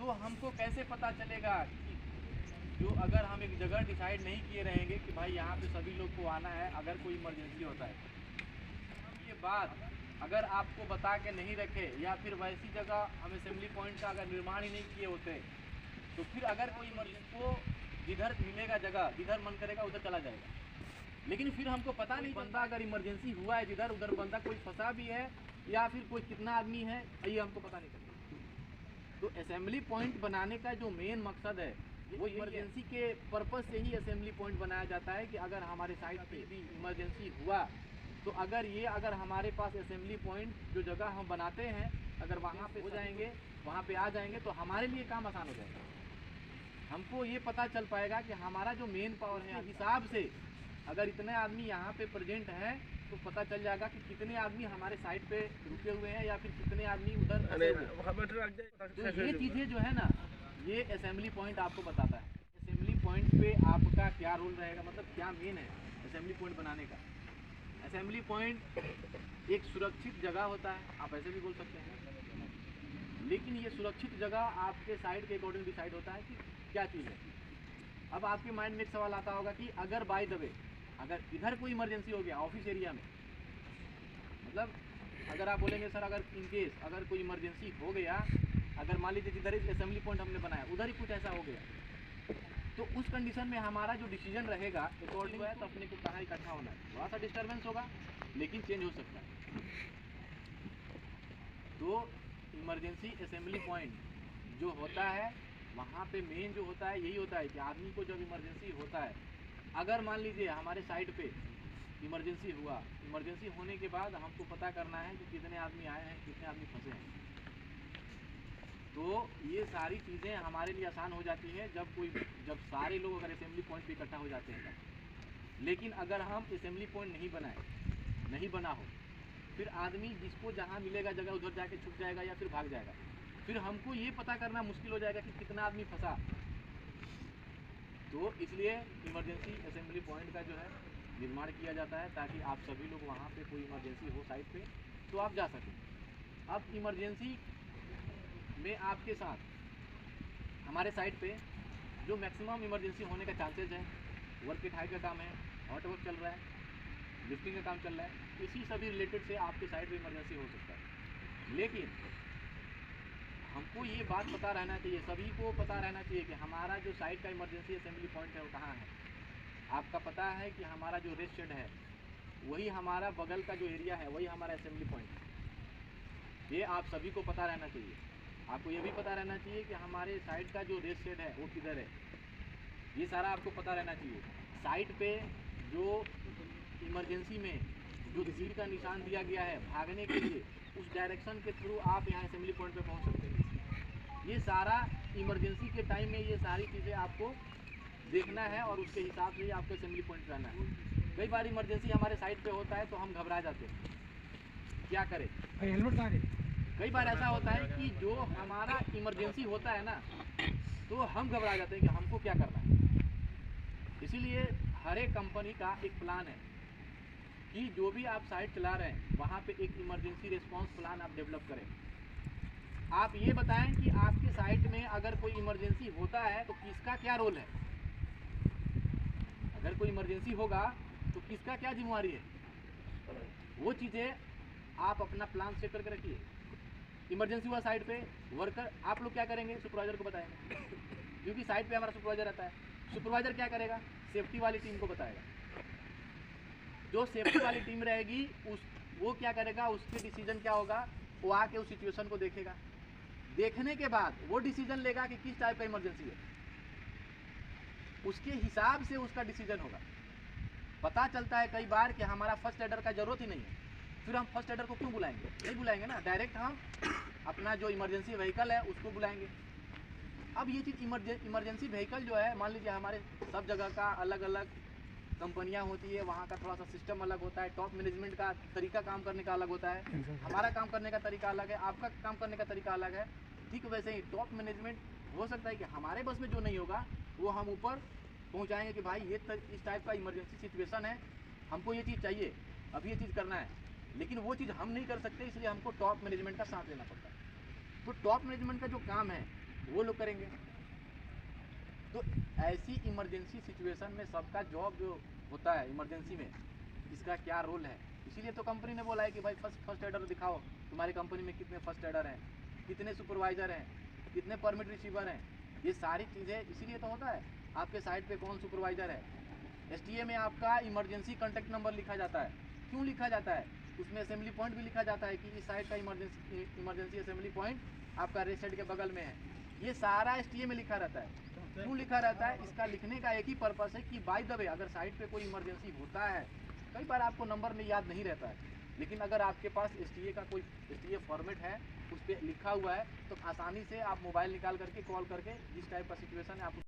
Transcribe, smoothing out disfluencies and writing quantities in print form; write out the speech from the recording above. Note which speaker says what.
Speaker 1: तो हमको कैसे पता चलेगा कि जो अगर हम एक जगह डिसाइड नहीं किए रहेंगे कि भाई यहाँ पे सभी लोग को आना है, अगर कोई इमरजेंसी होता है, हम ये बात अगर आपको बता के नहीं रखे या फिर वैसी जगह हम असेंबली पॉइंट का अगर निर्माण ही नहीं किए होते, तो फिर अगर कोई इमरजेंसी को जिधर मिलेगा जगह, जिधर मन करेगा उधर चला जाएगा। लेकिन फिर हमको पता नहीं बंदा अगर इमरजेंसी हुआ है जिधर, उधर बंदा कोई फंसा भी है या फिर कोई कितना आदमी है, ये हमको पता नहीं चलता। तो असेंबली पॉइंट बनाने का जो मेन मकसद है वो इमरजेंसी के पर्पस से ही असेंबली पॉइंट बनाया जाता है कि अगर हमारे साइड पे भी इमरजेंसी हुआ तो अगर हमारे पास असेंबली पॉइंट जो जगह हम बनाते हैं अगर वहाँ पे हो जाएंगे, वहाँ पे आ जाएंगे तो हमारे लिए काम आसान हो जाएगा। हमको ये पता चल पाएगा कि हमारा जो मेन पावर है हिसाब से अगर इतने आदमी यहाँ पे प्रेजेंट हैं तो पता चल जाएगा कि कितने आदमी हमारे साइड पे रुके हुए हैं या फिर कितने आदमी उधर फंसे हुए हैं। तो ये चीज़ें जो है ना, ये असेंबली पॉइंट आपको बताता है। असेंबली पॉइंट पे आपका क्या रोल रहेगा, मतलब क्या मेन है असेंबली पॉइंट बनाने का। असेंबली पॉइंट एक सुरक्षित जगह होता है, आप ऐसे भी बोल सकते हैं, लेकिन ये सुरक्षित जगह आपके साइड के अकॉर्डिंग डिसाइड होता है कि क्या चीज़ है। अब आपके माइंड में एक सवाल आता होगा कि अगर बाय द वे अगर इधर कोई इमरजेंसी हो गया ऑफिस एरिया में, मतलब अगर आप बोलेंगे सर अगर इन केस अगर कोई इमरजेंसी हो गया, अगर मान लीजिए जिधर एक असेंबली पॉइंट हमने बनाया उधर ही कुछ ऐसा हो गया, तो उस कंडीशन में हमारा जो डिसीजन रहेगा अकॉर्डिंग है तो अपने को कहाँ इकट्ठा होना है। थोड़ा सा डिस्टर्बेंस होगा लेकिन चेंज हो सकता है। तो इमरजेंसी असेंबली पॉइंट जो होता है वहाँ पे मेन जो होता है यही होता है कि आदमी को जब इमरजेंसी होता है, अगर मान लीजिए हमारे साइड पे इमरजेंसी हुआ, इमरजेंसी होने के बाद हमको पता करना है कि कितने आदमी आए हैं, कितने आदमी फंसे हैं, तो ये सारी चीज़ें हमारे लिए आसान हो जाती है जब सारे लोग अगर असेंबली पॉइंट पे इकट्ठा हो जाते हैं तब। लेकिन अगर हम असेंबली पॉइंट नहीं बना हो, फिर आदमी जिसको जहाँ मिलेगा जगह उधर जाके छुप जाएगा या फिर भाग जाएगा, फिर हमको ये पता करना मुश्किल हो जाएगा कि कितना आदमी फंसा। तो इसलिए इमरजेंसी असेंबली पॉइंट का जो है निर्माण किया जाता है ताकि आप सभी लोग वहाँ पे कोई इमरजेंसी हो साइड पे तो आप जा सकें। अब इमरजेंसी में आपके साथ हमारे साइड पे जो मैक्सिमम इमरजेंसी होने का चांसेस है, वर्क एट हाई का काम है, हॉट वर्क चल रहा है, लिफ्टिंग का काम चल रहा है, इसी सभी रिलेटेड से आपके साइड पे इमरजेंसी हो सकता है। लेकिन हमको ये बात पता रहना चाहिए, सभी को पता रहना चाहिए कि हमारा जो साइड का इमरजेंसी असेंबली पॉइंट है वो कहाँ है। आपका पता है कि हमारा जो रेस्ट शेड है वही हमारा बगल का जो एरिया है वही हमारा असेंबली पॉइंट है। ये आप सभी को पता रहना चाहिए। आपको ये भी पता रहना चाहिए कि हमारे साइड का जो रेस्ट शेड है वो किधर है, ये सारा आपको पता रहना चाहिए। साइड पे जो इमरजेंसी में जो तीर का निशान दिया गया है भागने के लिए, उस डायरेक्शन के थ्रू आप यहाँ असेंबली पॉइंट पे पहुँच सकते हैं। ये सारा इमरजेंसी के टाइम में ये सारी चीज़ें आपको देखना है और उसके हिसाब से ही आपको असेंबली पॉइंट रहना है। कई बार इमरजेंसी हमारे साइड पे होता है तो हम घबरा जाते हैं, क्या करें,
Speaker 2: हेलमेट कहाँ है?
Speaker 1: कई बार ऐसा होता है कि जो हमारा इमरजेंसी होता है ना तो हम घबरा जाते हैं कि हमको क्या करना है। इसीलिए हर एक कंपनी का एक प्लान है कि जो भी आप साइट चला रहे हैं वहाँ पे एक इमरजेंसी रिस्पांस प्लान आप डेवलप करें। आप ये बताएं कि आपके साइट में अगर कोई इमरजेंसी होता है तो किसका क्या रोल है, अगर कोई इमरजेंसी होगा तो किसका क्या जिम्मेवारी है, वो चीज़ें आप अपना प्लान सेट करके रखिए। इमरजेंसी हुआ साइड पे, वर्कर आप लोग क्या करेंगे, सुपरवाइजर को बताएंगे, क्योंकि साइड पे हमारा सुपरवाइजर रहता है। सुपरवाइजर क्या करेगा, सेफ्टी वाली टीम को बताएगा। जो सेफ्टी वाली टीम रहेगी वो क्या करेगा, उसके डिसीजन क्या होगा, वो आके उस सिचुएशन को देखेगा, देखने के बाद वो डिसीजन लेगा कि किस टाइप का इमरजेंसी है, उसके हिसाब से उसका डिसीजन होगा। पता चलता है कई बार कि हमारा फर्स्ट एडर का जरूरत ही नहीं है, फिर हम फर्स्ट एडर को क्यों बुलाएंगे, नहीं बुलाएंगे ना, डायरेक्ट हम अपना जो इमरजेंसी व्हीकल है उसको बुलाएंगे। अब ये चीज़ इमरजेंसी व्हीकल जो है, मान लीजिए हमारे सब जगह का अलग अलग कंपनियां होती है, वहाँ का थोड़ा सा सिस्टम अलग होता है, टॉप मैनेजमेंट का तरीका काम करने का अलग होता है, हमारा काम करने का तरीका अलग है, आपका काम करने का तरीका अलग है। ठीक वैसे ही टॉप मैनेजमेंट हो सकता है कि हमारे बस में जो नहीं होगा वो हम ऊपर पहुँचाएंगे कि भाई ये इस टाइप का इमरजेंसी सिचुएशन है, हमको ये चीज़ चाहिए, अभी ये चीज़ करना है, लेकिन वो चीज़ हम नहीं कर सकते, इसलिए हमको टॉप मैनेजमेंट का साथ लेना पड़ता है। तो टॉप मैनेजमेंट का जो काम है वो लोग करेंगे। तो ऐसी इमरजेंसी सिचुएशन में सबका जॉब जो होता है इमरजेंसी में, इसका क्या रोल है। इसीलिए तो कंपनी ने बोला है कि भाई फर्स्ट एडर दिखाओ, तुम्हारी कंपनी में कितने फर्स्ट एडर हैं, कितने सुपरवाइज़र हैं, कितने परमिट रिसीवर हैं। ये सारी चीज़ें इसीलिए तो होता है। आपके साइट पे कौन सुपरवाइज़र है, एसटीए में आपका इमरजेंसी कॉन्टैक्ट नंबर लिखा जाता है। क्यों लिखा जाता है, उसमें असेंबली पॉइंट भी लिखा जाता है कि इस साइट का इमरजेंसी असेंबली पॉइंट आपका रेस्ट साइड के बगल में है। ये सारा एसटीए में लिखा रहता है। क्यों लिखा रहता है, इसका लिखने का एक ही पर्पस है कि बाय द वे अगर साइट पे कोई इमरजेंसी होता है, कई बार आपको नंबर में याद नहीं रहता है, लेकिन अगर आपके पास एसटीए का कोई एसटीए फॉर्मेट है, उस पर लिखा हुआ है, तो आसानी से आप मोबाइल निकाल करके कॉल करके जिस टाइप का सिचुएशन है आप